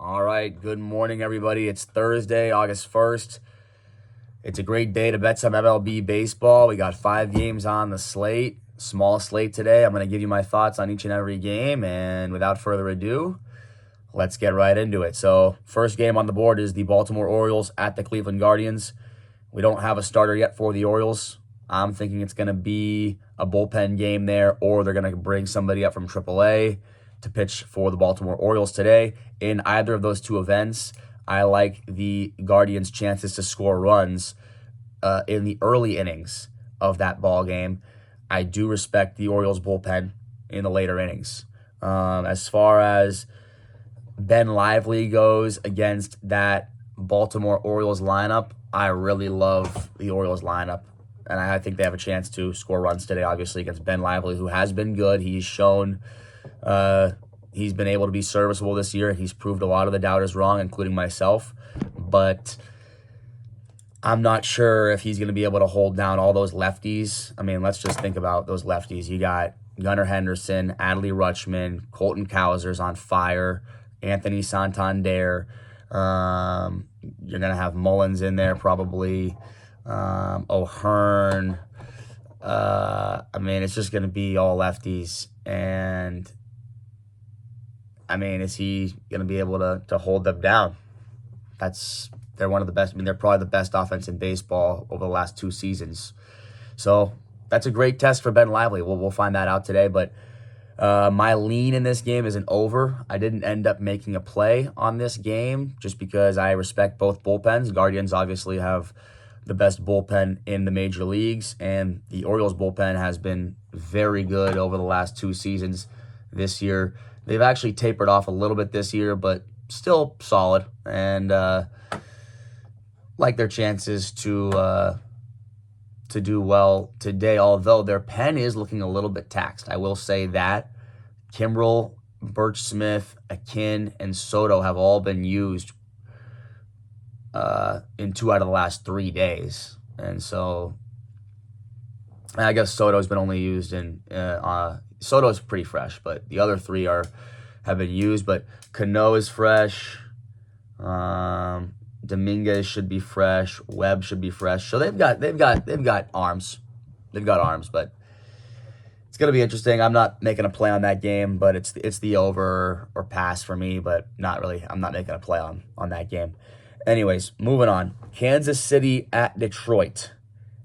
All right, good morning, everybody. It's Thursday, August 1st. It's a great day to bet some MLB baseball. We got 5 games on the slate, small slate today. I'm going to give you my thoughts on each and every game, and without further ado, let's get right into it. So, first game on the board is the Baltimore Orioles at the Cleveland Guardians. We don't have a starter yet for the Orioles. I'm thinking it's going to be a bullpen game there, or they're going to bring somebody up from AAA to pitch for the Baltimore Orioles today. In either of those two events, I like the Guardians' chances to score runs in the early innings of that ball game. I do respect the Orioles' bullpen in the later innings. As far as Ben Lively goes against that Baltimore Orioles lineup, I really love the Orioles lineup, and I think they have a chance to score runs today, obviously, against Ben Lively, who has been good. He's shown he's been able to be serviceable this year. He's proved a lot of the doubters wrong, including myself, but I'm not sure if he's going to be able to hold down all those lefties. I mean, let's just think about those lefties. You got Gunnar Henderson, Adley Rutschman, Colton Cowser's on fire, Anthony Santander. You're going to have Mullins in there probably, O'Hearn. I mean, it's just going to be all lefties. And, I mean, is he going to be able to hold them down? They're one of the best. I mean, they're probably the best offense in baseball over the last 2 seasons. So that's a great test for Ben Lively. We'll find that out today. But my lean in this game is an over. I didn't end up making a play on this game just because I respect both bullpens. Guardians obviously have the best bullpen in the major leagues, and the Orioles bullpen has been very good over the last 2 seasons. This year, they've actually tapered off a little bit this year, but still solid, and like their chances to do well today, although their pen is looking a little bit taxed. I will say that. Kimbrel, Birch Smith, Akin, and Soto have all been used in 2 out of the last 3 days. And so I guess Soto's been only used in Soto's pretty fresh, but the other 3 have been used. But Cano is fresh. Dominguez should be fresh. Webb should be fresh. So they've got arms. They've got arms, but it's gonna be interesting. I'm not making a play on that game, but it's the over or pass for me, but not really. I'm not making a play on that game. Anyways, moving on. Kansas City at Detroit.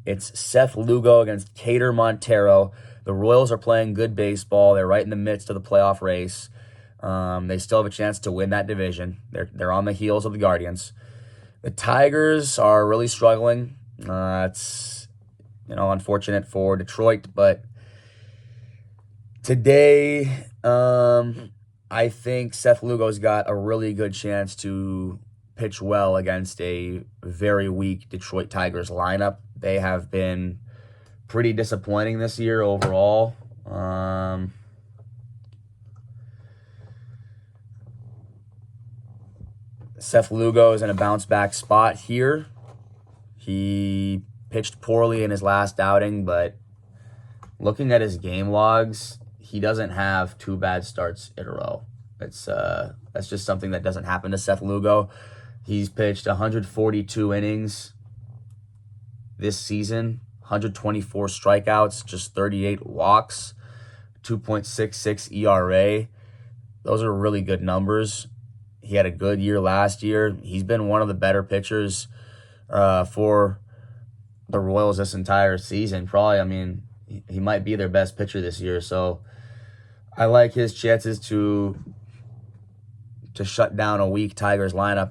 It's Seth Lugo against Cater Montero. The Royals are playing good baseball. They're right in the midst of the playoff race. They still have a chance to win that division. They're on the heels of the Guardians. The Tigers are really struggling. It's unfortunate for Detroit, but today I think Seth Lugo's got a really good chance to pitch well against a very weak Detroit Tigers lineup. They have been pretty disappointing this year overall. Seth Lugo is in a bounce-back spot here. He pitched poorly in his last outing, but looking at his game logs, he doesn't have 2 bad starts in a row. That's just something that doesn't happen to Seth Lugo. He's pitched 142 innings this season, 124 strikeouts, just 38 walks, 2.66 ERA. Those are really good numbers. He had a good year last year. He's been one of the better pitchers for the Royals this entire season. Probably, I mean, he might be their best pitcher this year. So I like his chances to shut down a weak Tigers lineup.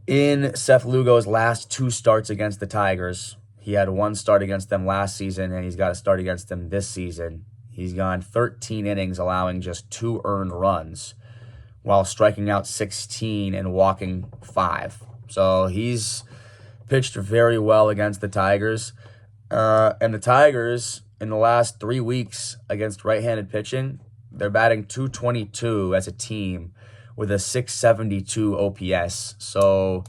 In Seth Lugo's last 2 starts against the Tigers, he had 1 start against them last season, and he's got a start against them this season. He's gone 13 innings, allowing just 2 earned runs, while striking out 16 and walking 5. So he's pitched very well against the Tigers. And the Tigers, in the last 3 weeks against right-handed pitching, they're batting .222 as a team with a .672 OPS. So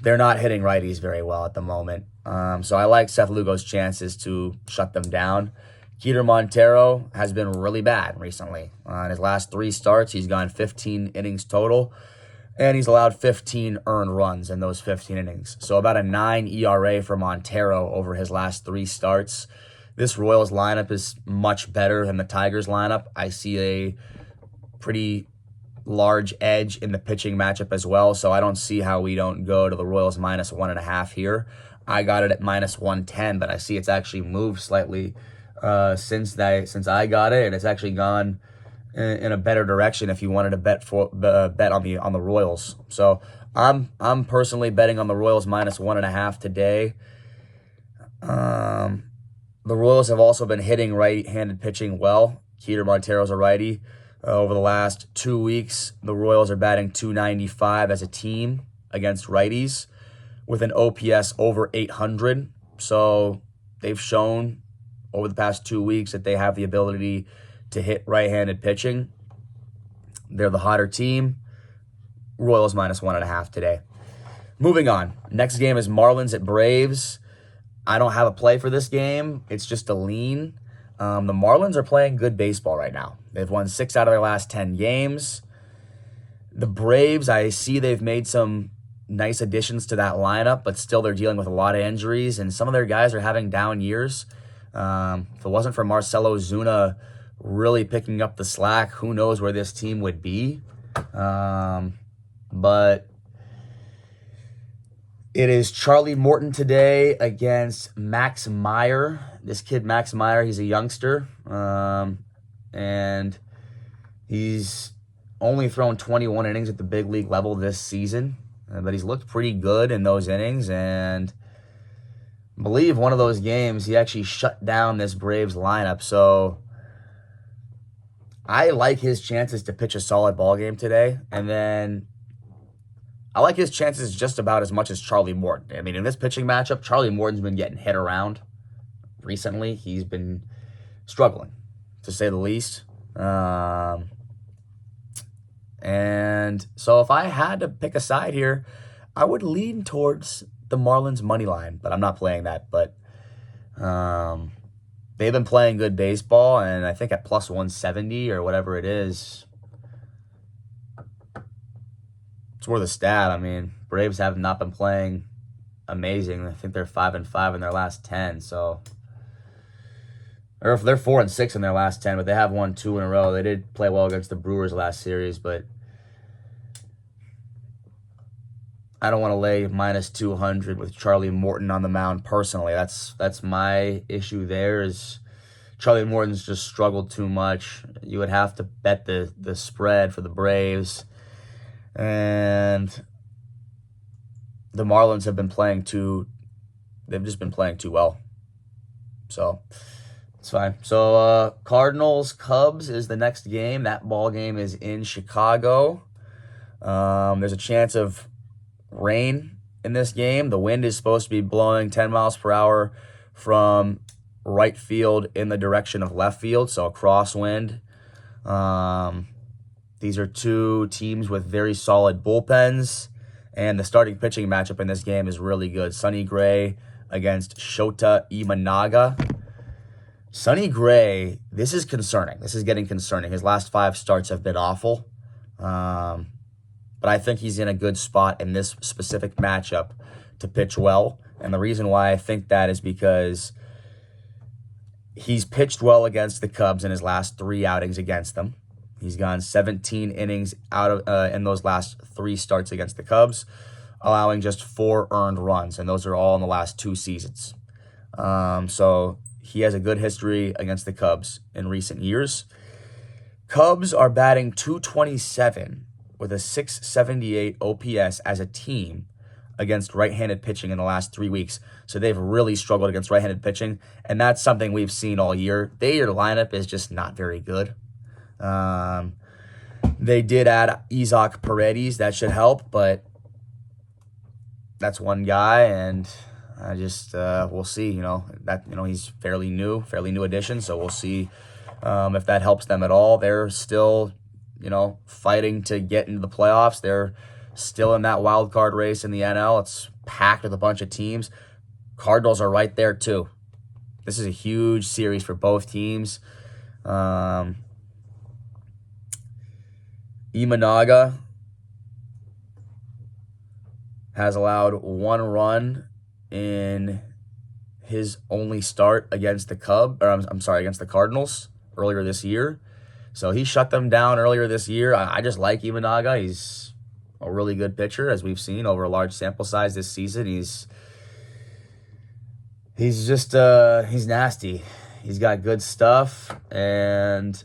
they're not hitting righties very well at the moment. So I like Seth Lugo's chances to shut them down. Keter Montero has been really bad recently. In his last 3 starts, he's gone 15 innings total, and he's allowed 15 earned runs in those 15 innings. So about a 9 ERA for Montero over his last 3 starts. This Royals lineup is much better than the Tigers lineup. I see a pretty large edge in the pitching matchup as well, so I don't see how we don't go to the Royals -1.5 here. I got it at -110, but I see it's actually moved slightly since I got it, and it's actually gone in a better direction if you wanted to bet on the Royals. So I'm personally betting on the Royals -1.5 today. The Royals have also been hitting right-handed pitching well. Keter Montero's a righty. Over the last 2 weeks, the Royals are batting .295 as a team against righties with an OPS over 800. So they've shown over the past 2 weeks that they have the ability to hit right-handed pitching. They're the hotter team. Royals -1.5 today. Moving on. Next game is Marlins at Braves. I don't have a play for this game. It's just a lean. The Marlins are playing good baseball right now. They've won 6 out of their last 10 games. The Braves, I see they've made some nice additions to that lineup, but still they're dealing with a lot of injuries, and some of their guys are having down years. If it wasn't for Marcell Ozuna really picking up the slack, who knows where this team would be. But it is Charlie Morton today against Max Meyer. This kid, Max Meyer, he's a youngster, and he's only thrown 21 innings at the big league level this season, but he's looked pretty good in those innings, and I believe one of those games he actually shut down this Braves lineup. So I like his chances to pitch a solid ball game today, and then I like his chances just about as much as Charlie Morton. I mean, in this pitching matchup, Charlie Morton's been getting hit around recently. He's been struggling, to say the least. And so if I had to pick a side here, I would lean towards the Marlins money line, but I'm not playing that. But they've been playing good baseball, and I think at +170 or whatever it is, it's worth a stab. I mean, Braves have not been playing amazing. I think they're 5-5 in their last 10. So, or if they're 4-6 in their last 10, but they have won 2 in a row. They did play well against the Brewers last series, but I don't want to lay -200 with Charlie Morton on the mound personally. That's my issue there. Is Charlie Morton's just struggled too much. You would have to bet the spread for the Braves. And the Marlins have been playing they've just been playing too well. So it's fine. So Cardinals Cubs is the next game. That ball game is in Chicago. There's a chance of rain in this game. The wind is supposed to be blowing 10 miles per hour from right field in the direction of left field, so a crosswind. These are 2 teams with very solid bullpens, and the starting pitching matchup in this game is really good. Sonny Gray against Shota Imanaga. Sonny Gray, this is concerning. This is getting concerning. His last 5 starts have been awful, but I think he's in a good spot in this specific matchup to pitch well, and the reason why I think that is because he's pitched well against the Cubs in his last 3 outings against them. He's gone 17 innings out of in those last 3 starts against the Cubs, allowing just 4 earned runs, and those are all in the last 2 seasons. So he has a good history against the Cubs in recent years. Cubs are batting .227 with a .678 OPS as a team against right-handed pitching in the last 3 weeks. So they've really struggled against right-handed pitching, and that's something we've seen all year. Their lineup is just not very good. They did add Isaac Paredes. That should help, but that's one guy, and I just we'll see. He's fairly new addition, so we'll see if that helps them at all. They're still, fighting to get into the playoffs. They're still in that wild card race in the NL. It's packed with a bunch of teams. Cardinals are right there too. This is a huge series for both teams. Imanaga has allowed 1 run in his only start against the against the Cardinals earlier this year. So he shut them down earlier this year. I just like Imanaga. He's a really good pitcher, as we've seen over a large sample size this season. He's just he's nasty. He's got good stuff, and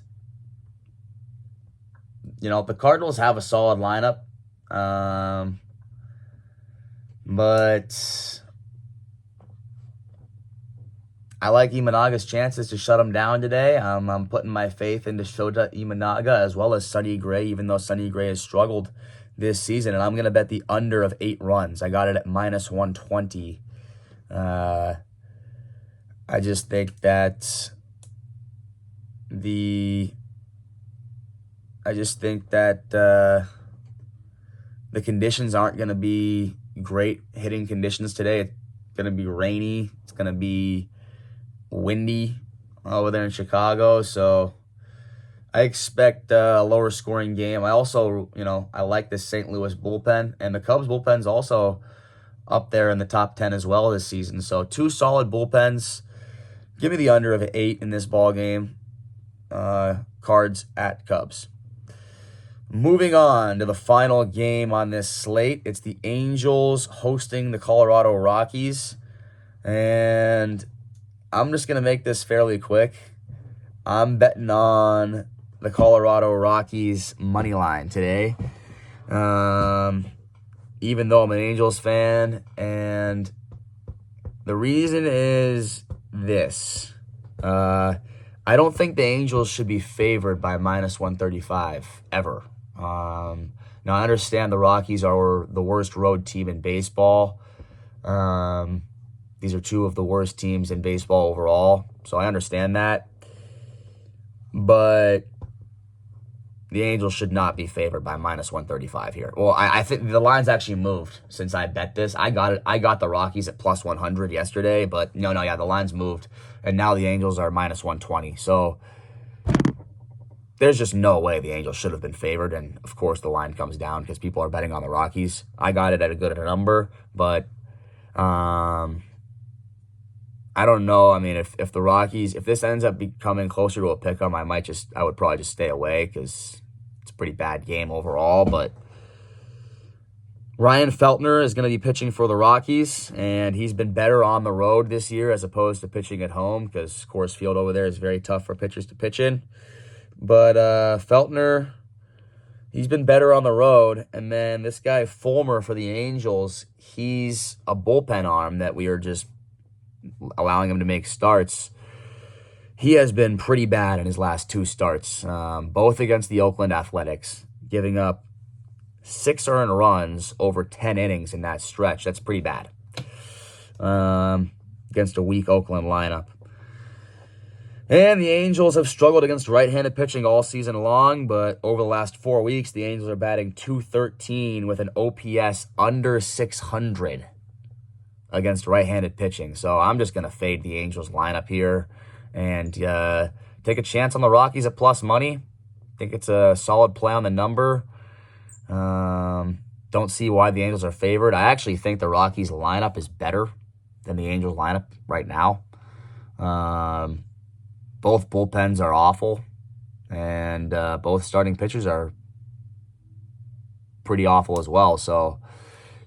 the Cardinals have a solid lineup, but I like Imanaga's chances to shut him down today. I'm putting my faith into Shota Imanaga as well as Sonny Gray, even though Sonny Gray has struggled this season, and I'm going to bet the under of 8 runs. I got it at -120. I just think that the conditions aren't going to be great hitting conditions today. It's going to be rainy. It's going to be windy over there in Chicago. So I expect a lower scoring game. I also, I like the St. Louis bullpen, and the Cubs bullpen's also up there in the top 10 as well this season. So 2 solid bullpens. Give me the under of 8 in this ball game. Cards at Cubs. Moving on to the final game on this slate. It's the Angels hosting the Colorado Rockies. And I'm just going to make this fairly quick. I'm betting on the Colorado Rockies money line today. Even though I'm an Angels fan. And the reason is this. I don't think the Angels should be favored by -135 ever. Now, I understand the Rockies are the worst road team in baseball. These are 2 of the worst teams in baseball overall, so I understand that. But the Angels should not be favored by -135 here. Well, I think the line's actually moved since I bet this. I got the Rockies at +100 yesterday, but the line's moved, and now the Angels are -120. So there's just no way the Angels should have been favored, and of course the line comes down because people are betting on the Rockies. I got it at a good number, but I don't know. I mean, if the Rockies, if this ends up becoming closer to a pick-em, I would probably just stay away because it's a pretty bad game overall. But Ryan Feltner is going to be pitching for the Rockies, and he's been better on the road this year as opposed to pitching at home because Coors Field over there is very tough for pitchers to pitch in. But Feltner, he's been better on the road. And then this guy Fulmer for the Angels, he's a bullpen arm that we are just allowing him to make starts. He has been pretty bad in his last 2 starts, both against the Oakland Athletics, giving up 6 earned runs over 10 innings in that stretch. That's pretty bad against a weak Oakland lineup. And the Angels have struggled against right-handed pitching all season long, but over the last 4 weeks, the Angels are batting .213 with an OPS under 600 against right-handed pitching. So I'm just going to fade the Angels lineup here and take a chance on the Rockies at plus money. I think it's a solid play on the number. Don't see why the Angels are favored. I actually think the Rockies lineup is better than the Angels lineup right now. Both bullpens are awful, and both starting pitchers are pretty awful as well. So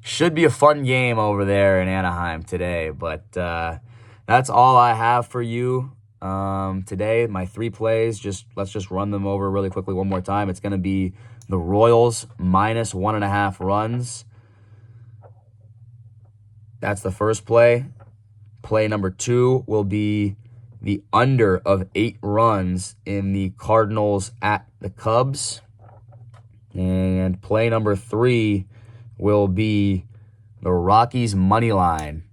should be a fun game over there in Anaheim today. But that's all I have for you today. My 3 plays, let's just run them over really quickly one more time. It's going to be the Royals -1.5 runs. That's the first play. Play number 2 will be the under of 8 runs in the Cardinals at the Cubs. And play number 3 will be the Rockies money line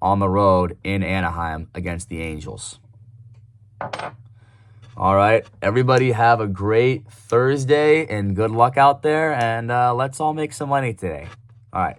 on the road in Anaheim against the Angels. All right, everybody have a great Thursday and good luck out there, and let's all make some money today. All right.